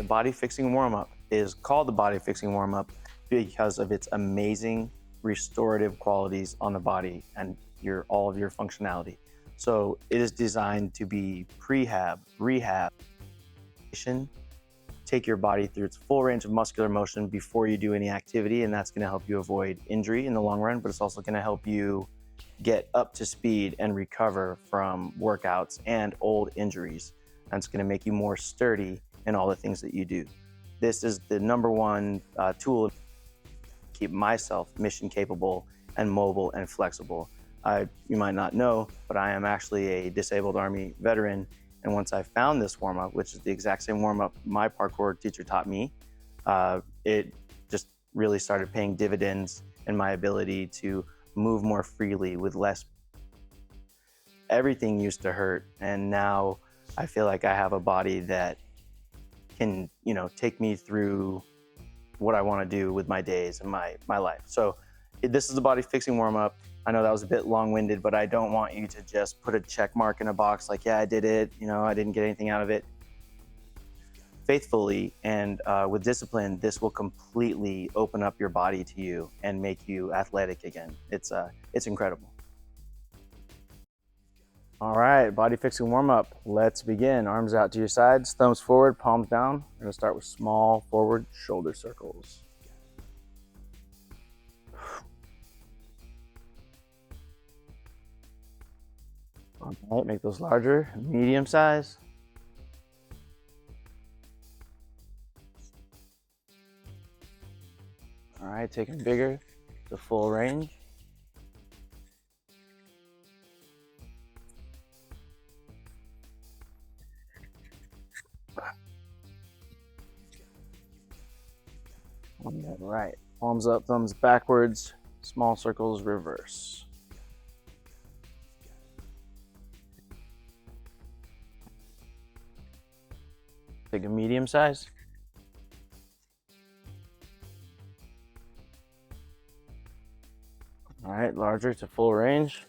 the body fixing warm-up is called the body fixing warm-up because of its amazing restorative qualities on the body and all of your functionality. So it is designed to be prehab, rehab, take your body through its full range of muscular motion before you do any activity, and that's going to help you avoid injury in the long run, but it's also going to help you get up to speed and recover from workouts and old injuries. And it's going to make you more sturdy in all the things that you do. This is the number one tool to keep myself mission capable and mobile and flexible. You might not know, but I am actually a disabled Army veteran. And once I found this warm-up, which is the exact same warm-up my parkour teacher taught me, it just really started paying dividends in my ability to move more freely with less. Everything used to hurt, and now I feel like I have a body that can, take me through what I want to do with my days and my life. So this is the body fixing warm-up. I know that was a bit long-winded, but I don't want you to just put a check mark in a box like, yeah, I did it, I didn't get anything out of it. Faithfully and with discipline, this will completely open up your body to you and make you athletic again. It's incredible. All right, body fixing warm-up. Let's begin. Arms out to your sides, thumbs forward, palms down. We're gonna start with small forward shoulder circles. All right, make those larger, medium size. All right, taking bigger to full range. All right, palms up, thumbs backwards, small circles, reverse. Take a medium size. All right, larger to full range.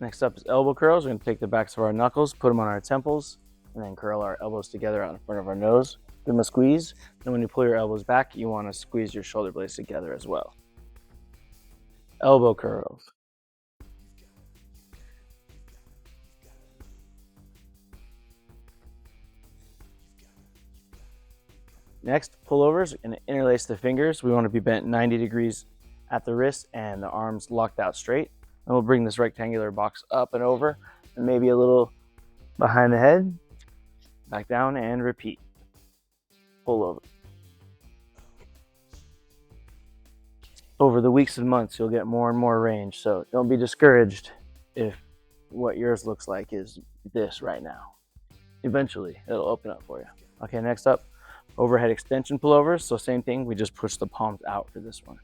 Next up is elbow curls. We're going to take the backs of our knuckles, put them on our temples, and then curl our elbows together out in front of our nose. Give them a squeeze. Then when you pull your elbows back, you want to squeeze your shoulder blades together as well. Elbow curls. Next, pullovers. We're going to interlace the fingers. We want to be bent 90 degrees at the wrist and the arms locked out straight. And we'll bring this rectangular box up and over and maybe a little behind the head, back down, and repeat. Pull over. Over the weeks and months, you'll get more and more range. So don't be discouraged if what yours looks like is this right now. Eventually, it'll open up for you. Okay, next up, overhead extension pullovers. So same thing, we just push the palms out for this one.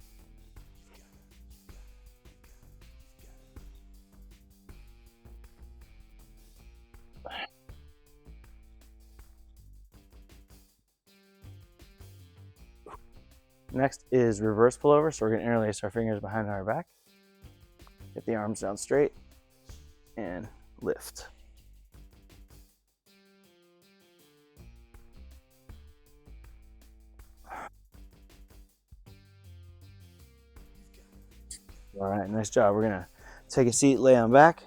Next is reverse pullover. So we're going to interlace our fingers behind our back. Get the arms down straight and lift. All right, nice job. We're going to take a seat, lay on back,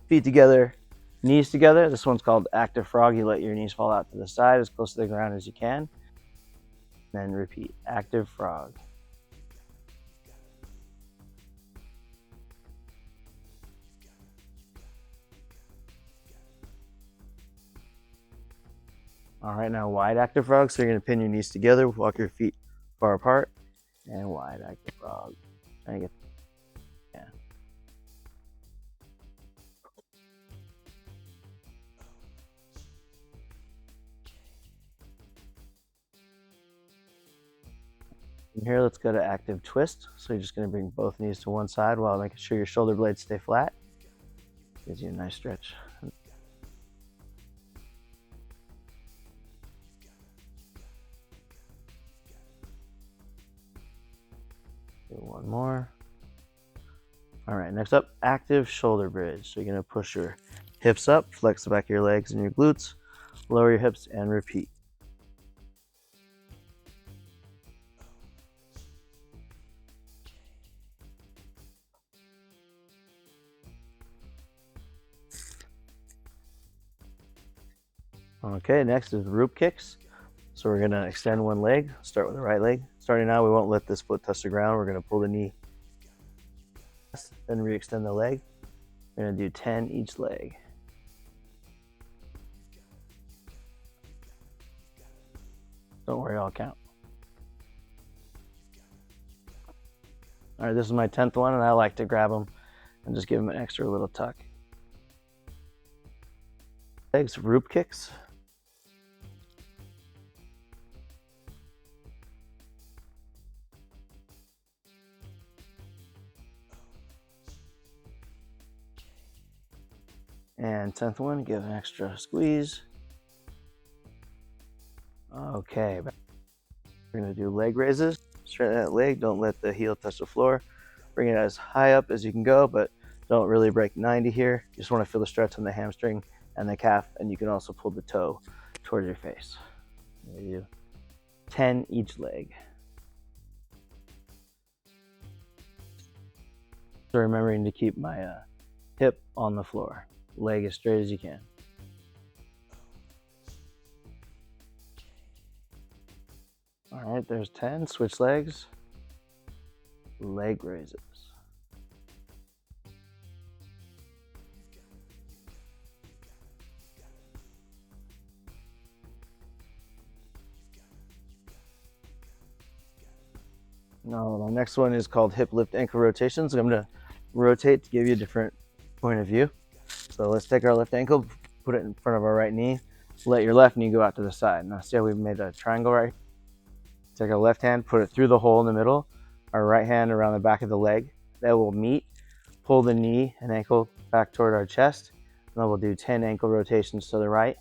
feet together, knees together. This one's called active frog. You let your knees fall out to the side as close to the ground as you can. Then repeat, active frog. All right, now wide active frog. So you're going to pin your knees together, walk your feet far apart, and wide active frog. Trying to get, yeah. From here, let's go to active twist. So you're just going to bring both knees to one side while making sure your shoulder blades stay flat. Gives you a nice stretch. Do one more. All right, next up, active shoulder bridge. So you're gonna push your hips up, flex the back of your legs and your glutes, lower your hips and repeat. Okay, next is root kicks. So we're gonna extend one leg, start with the right leg. Starting now, we won't let this foot touch the ground. We're gonna pull the knee, then re-extend the leg. We're gonna do 10 each leg. Don't worry, I'll count. All right, this is my 10th one, and I like to grab them and just give them an extra little tuck. Legs, root kicks. And 10th one, give an extra squeeze. Okay, we're gonna do leg raises. Straighten that leg, don't let the heel touch the floor. Bring it as high up as you can go, but don't really break 90 here. You just wanna feel the stretch on the hamstring and the calf, and you can also pull the toe towards your face. You do 10 each leg. So remembering to keep my hip on the floor, leg as straight as you can. All right, there's 10, switch legs, leg raises. Now, the next one is called hip lift ankle rotations. I'm gonna rotate to give you a different point of view. So let's take our left ankle, put it in front of our right knee, let your left knee go out to the side. Now see how we've made a triangle right here? Take our left hand, put it through the hole in the middle, our right hand around the back of the leg. That will meet, pull the knee and ankle back toward our chest. And then we'll do 10 ankle rotations to the right,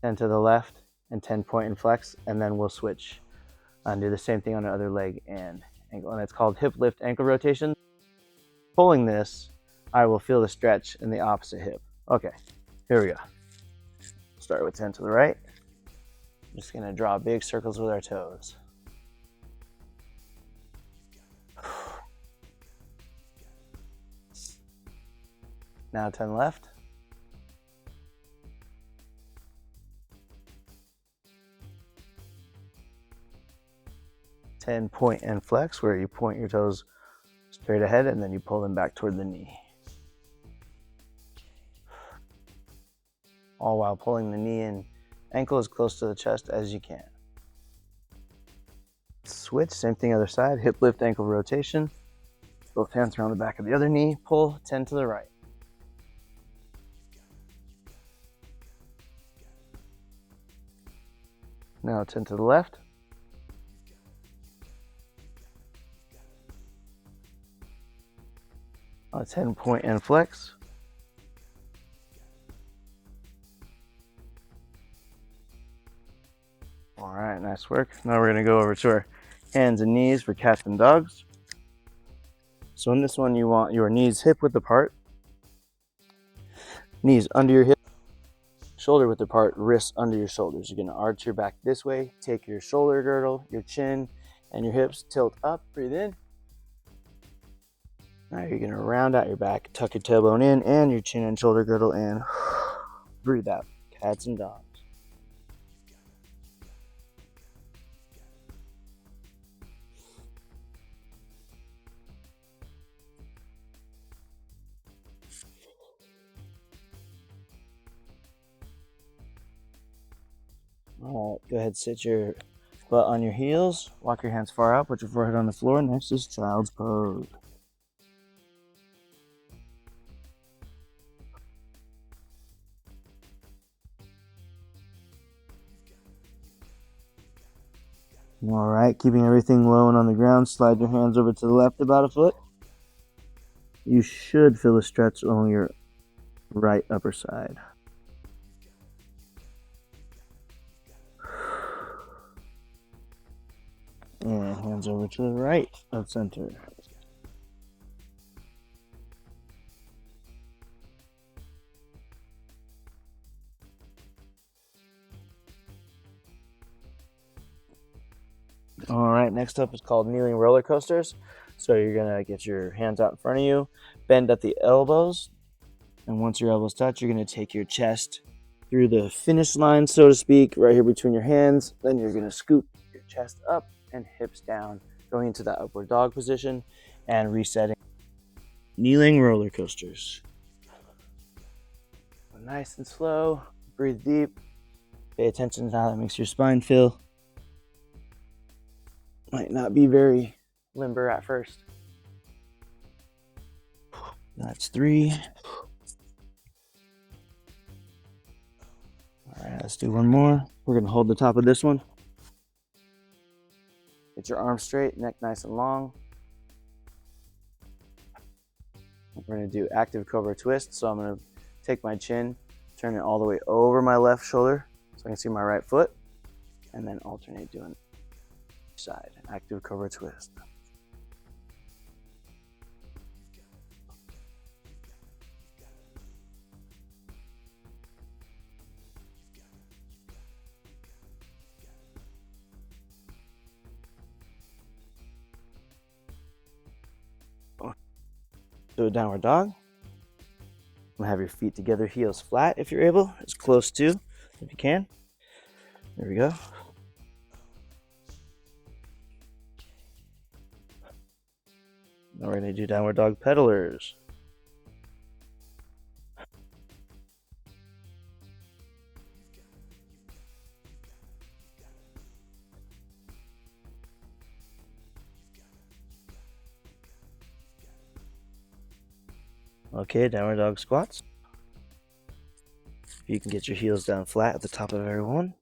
10 to the left, and 10 point and flex, and then we'll switch and do the same thing on the other leg and ankle. And it's called hip lift ankle rotation. Pulling this, I will feel the stretch in the opposite hip. Okay, here we go. Start with 10 to the right. Just gonna draw big circles with our toes. Now 10 left. Point and flex, where you point your toes straight ahead and then you pull them back toward the knee. All while pulling the knee and ankle as close to the chest as you can. Switch, same thing other side, hip lift ankle rotation. Both hands around the back of the other knee, pull 10 to the right. Now 10 to the left. A 10 point and flex. All right, nice work. Now we're gonna go over to our hands and knees for cats and dogs. So in this one, you want your knees hip width apart, knees under your hip, shoulder width apart, wrists under your shoulders. You're gonna arch your back this way, take your shoulder girdle, your chin, and your hips, tilt up, breathe in. Now you're gonna round out your back, tuck your tailbone in and your chin and shoulder girdle in. Breathe out, cats and dogs. All right, go ahead, sit your butt on your heels, walk your hands far out, put your forehead on the floor. Next is child's pose. All right, keeping everything low and on the ground, slide your hands over to the left about a foot. You should feel a stretch along your right upper side. And hands over to the right of center. All right, next up is called kneeling roller coasters. So you're gonna get your hands out in front of you, bend at the elbows, and once your elbows touch, you're gonna take your chest through the finish line, so to speak, right here between your hands. Then you're gonna scoop your chest up and hips down, going into that upward dog position and resetting. Kneeling roller coasters. Nice and slow, breathe deep, pay attention to how that makes your spine feel. Might not be very limber at first. That's 3. All right, let's do one more. We're gonna hold the top of this one. Get your arms straight, neck nice and long. We're gonna do active cobra twist. So I'm gonna take my chin, turn it all the way over my left shoulder so I can see my right foot, and then alternate doing side, active cobra twist. Do a downward dog. Have your feet together, heels flat if you're able, as close to if you can. There we go. Now we're going to do downward dog pedalers. Okay, downward dog squats. You can get your heels down flat at the top of every one.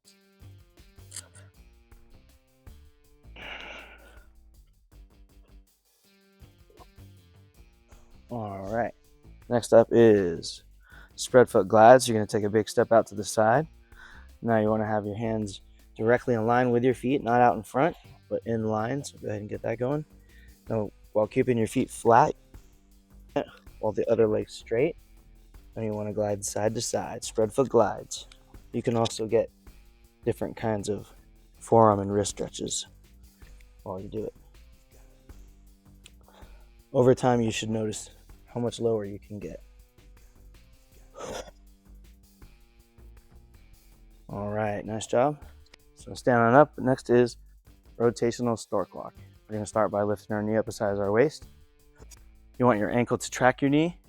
All right. Next up is spread foot glides. You're going to take a big step out to the side. Now you want to have your hands directly in line with your feet, not out in front, but in line. So go ahead and get that going. Now, while keeping your feet flat, while the other leg's straight, and you want to glide side to side, spread foot glides. You can also get different kinds of forearm and wrist stretches while you do it. Over time, you should notice how much lower you can get. All right, nice job. So stand on up. Next is rotational stork walk. We're going to start by lifting our knee up as high as our waist. You want your ankle to track your knee,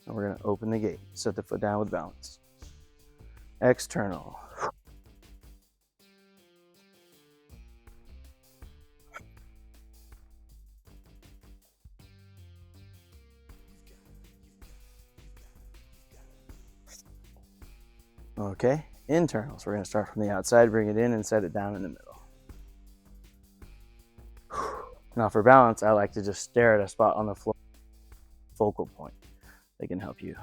and we're going to open the gate. Set the foot down with balance. External. Okay, internal. So we're going to start from the outside, bring it in, and set it down in the middle. Now for balance, I like to just stare at a spot on the floor, focal point. They can help you.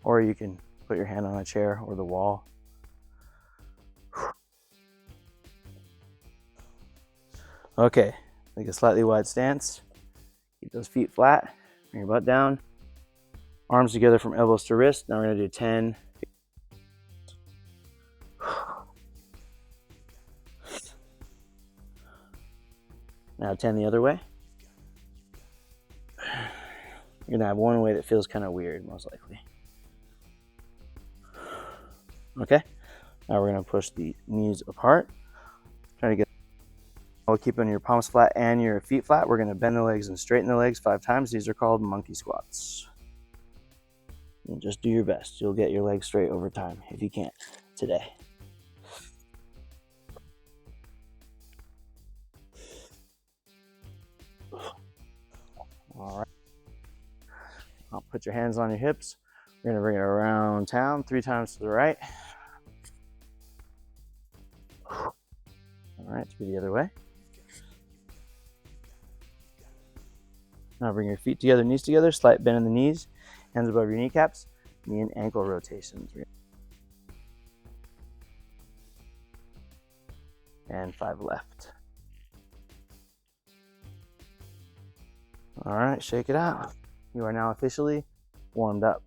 Or you can put your hand on a chair or the wall. Okay, take a slightly wide stance. Keep those feet flat, bring your butt down. Arms together from elbows to wrist. Now we're going to do 10. Now 10 the other way. You're gonna have one way that feels kind of weird, most likely. Okay, now we're gonna push the knees apart. Try to get, while keeping your palms flat and your feet flat, we're gonna bend the legs and straighten the legs 5 times. These are called monkey squats. And just do your best. You'll get your legs straight over time if you can't today. All right. I'll put your hands on your hips. We're gonna bring it around town 3 times to the right. All right, to the other way. Now bring your feet together, knees together, slight bend in the knees, hands above your kneecaps, knee and ankle rotations. And 5 left. All right, shake it out. You are now officially warmed up.